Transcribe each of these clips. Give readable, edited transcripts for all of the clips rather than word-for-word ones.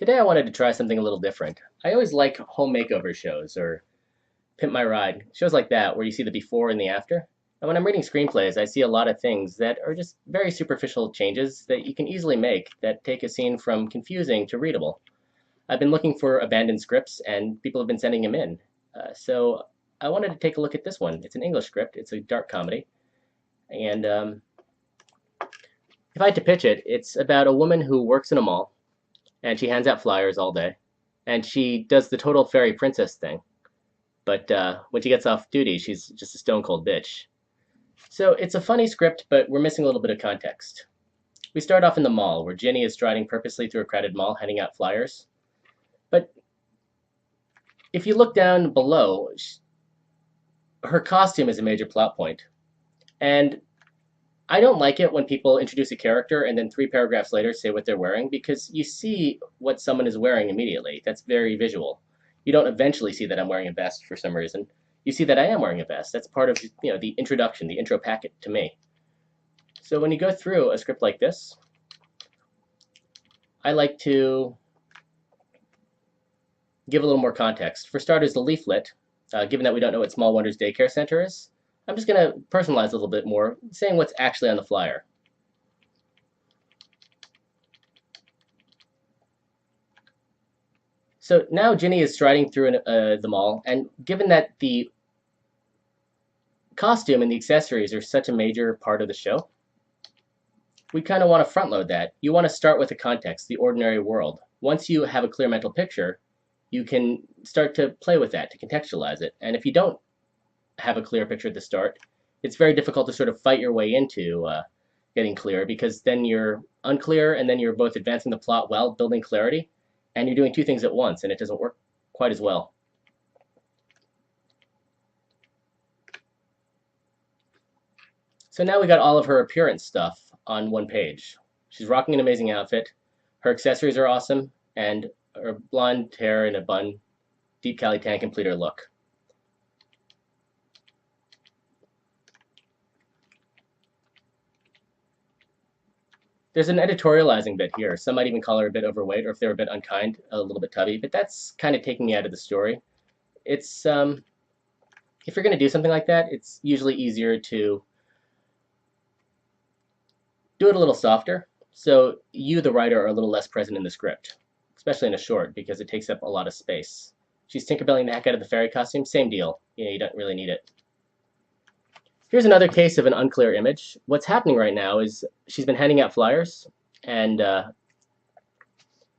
Today I wanted to try something a little different. I always like home makeover shows or Pimp My Ride, shows like that where you see the before and the after. And when I'm reading screenplays, I see a lot of things that are just very superficial changes that you can easily make that take a scene from confusing to readable. I've been looking for abandoned scripts and people have been sending them in. So I wanted to take a look at this one. It's an English script, it's a dark comedy. And if I had to pitch it, it's about a woman who works in a mall and she hands out flyers all day. And she does the total fairy princess thing. But when she gets off duty, she's just a stone cold bitch. So it's a funny script, but we're missing a little bit of context. We start off in the mall, where Ginny is striding purposely through a crowded mall, handing out flyers. But if you look down below, her costume is a major plot point. And I don't like it when people introduce a character and then 3 paragraphs later say what they're wearing, because you see what someone is wearing immediately. That's very visual. You don't eventually see that I'm wearing a vest for some reason. You see that I am wearing a vest. That's part of the introduction, the intro packet to me. So when you go through a script like this, I like to give a little more context. For starters, the leaflet, given that we don't know what Small Wonders Daycare Center is, I'm just going to personalize a little bit more, saying what's actually on the flyer. So now Ginny is striding through the mall, and given that the costume and the accessories are such a major part of the show, we kind of want to front load that. You want to start with the context, the ordinary world. Once you have a clear mental picture, you can start to play with that, to contextualize it. And if you don't have a clear picture at the start, it's very difficult to sort of fight your way into getting clear, because then you're unclear and then you're both advancing the plot while building clarity, and you're doing 2 things at once, and it doesn't work quite as well. So now we got all of her appearance stuff on one page. She's rocking an amazing outfit, her accessories are awesome, and her blonde hair in a bun, deep Cali tan complete her look. There's an editorializing bit here. Some might even call her a bit overweight, or if they're a bit unkind, a little bit tubby, but that's kind of taking me out of the story. It's if you're going to do something like that, it's usually easier to do it a little softer, so you, the writer, are a little less present in the script, especially in a short, because it takes up a lot of space. She's Tinkerbelling the heck out of the fairy costume, same deal. You don't really need it. Here's another case of an unclear image. What's happening right now is she's been handing out flyers, and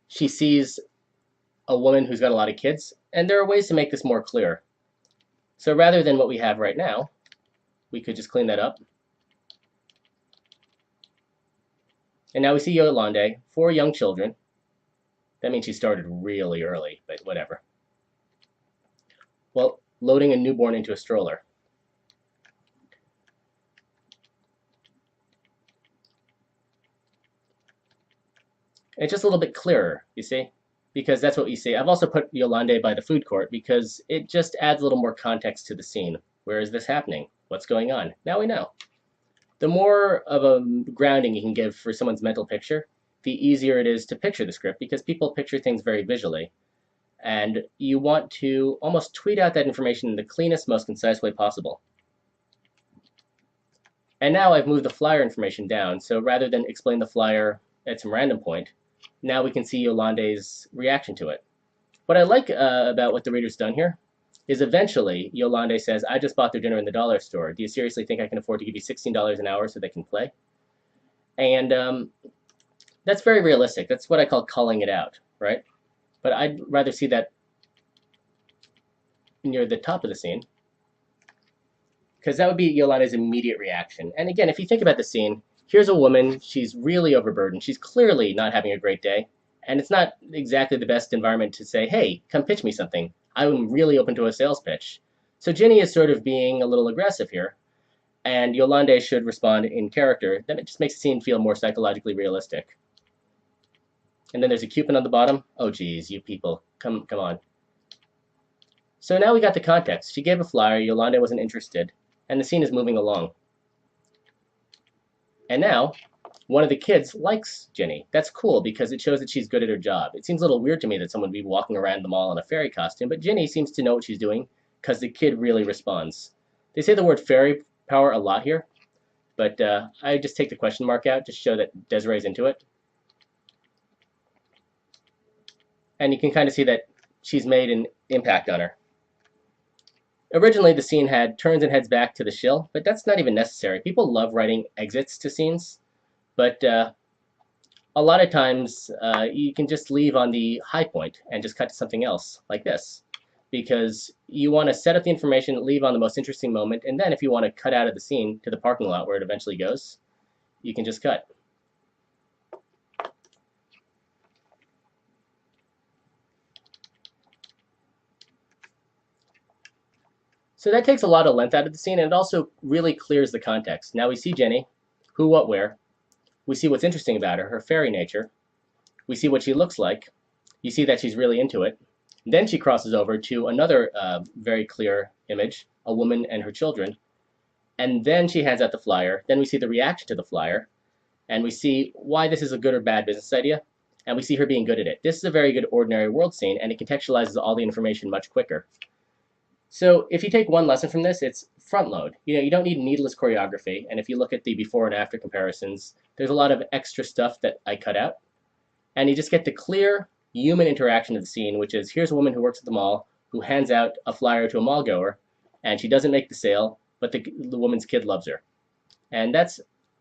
she sees a woman who's got a lot of kids, and there are ways to make this more clear. So rather than what we have right now, we could just clean that up. And now we see Yolande, 4 young children. That means she started really early, but whatever. Well, loading a newborn into a stroller. It's just a little bit clearer, you see? Because that's what you see. I've also put Yolande by the food court because it just adds a little more context to the scene. Where is this happening? What's going on? Now we know. The more of a grounding you can give for someone's mental picture, the easier it is to picture the script, because people picture things very visually. And you want to almost tweet out that information in the cleanest, most concise way possible. And now I've moved the flyer information down, so rather than explain the flyer at some random point, now we can see Yolande's reaction to it. What I like about what the reader's done here is eventually Yolande says, I just bought their dinner in the dollar store. Do you seriously think I can afford to give you $16 an hour so they can play? And that's very realistic. That's what I call calling it out, right? But I'd rather see that near the top of the scene, because that would be Yolande's immediate reaction. And again, if you think about the scene, here's a woman, she's really overburdened. She's clearly not having a great day. And it's not exactly the best environment to say, hey, come pitch me something. I'm really open to a sales pitch. So Ginny is sort of being a little aggressive here. And Yolande should respond in character. Then it just makes the scene feel more psychologically realistic. And then there's a coupon on the bottom. Oh, geez, you people. Come on. So now we got the context. She gave a flyer. Yolande wasn't interested. And the scene is moving along. And now, one of the kids likes Ginny. That's cool because it shows that she's good at her job. It seems a little weird to me that someone would be walking around the mall in a fairy costume, but Ginny seems to know what she's doing because the kid really responds. They say the word fairy power a lot here, but I just take the question mark out to show that Desiree's into it. And you can kind of see that she's made an impact on her. Originally, the scene had turns and heads back to the shill, but that's not even necessary. People love writing exits to scenes, but a lot of times you can just leave on the high point and just cut to something else, like this, because you want to set up the information, leave on the most interesting moment, and then if you want to cut out of the scene to the parking lot where it eventually goes, you can just cut. So that takes a lot of length out of the scene, and it also really clears the context. Now we see Jenny, who, what, where. We see what's interesting about her, her fairy nature. We see what she looks like. You see that she's really into it. Then she crosses over to another very clear image, a woman and her children. And then she hands out the flyer. Then we see the reaction to the flyer. And we see why this is a good or bad business idea. And we see her being good at it. This is a very good ordinary world scene, and it contextualizes all the information much quicker. So if you take one lesson from this, it's front load. You don't need needless choreography. And if you look at the before and after comparisons, there's a lot of extra stuff that I cut out. And you just get the clear human interaction of the scene, which is here's a woman who works at the mall who hands out a flyer to a mall goer, and she doesn't make the sale, but the woman's kid loves her. And that's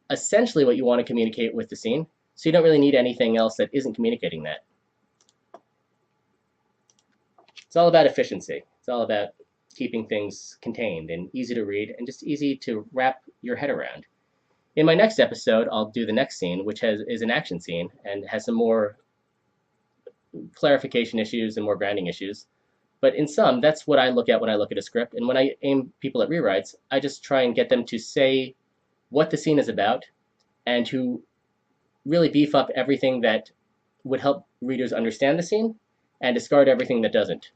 essentially what you want to communicate with the scene. So you don't really need anything else that isn't communicating that. It's all about efficiency. It's all about keeping things contained and easy to read and just easy to wrap your head around. In my next episode, I'll do the next scene, which is an action scene and has some more clarification issues and more grounding issues. But in sum, that's what I look at when I look at a script. And when I aim people at rewrites, I just try and get them to say what the scene is about and to really beef up everything that would help readers understand the scene and discard everything that doesn't.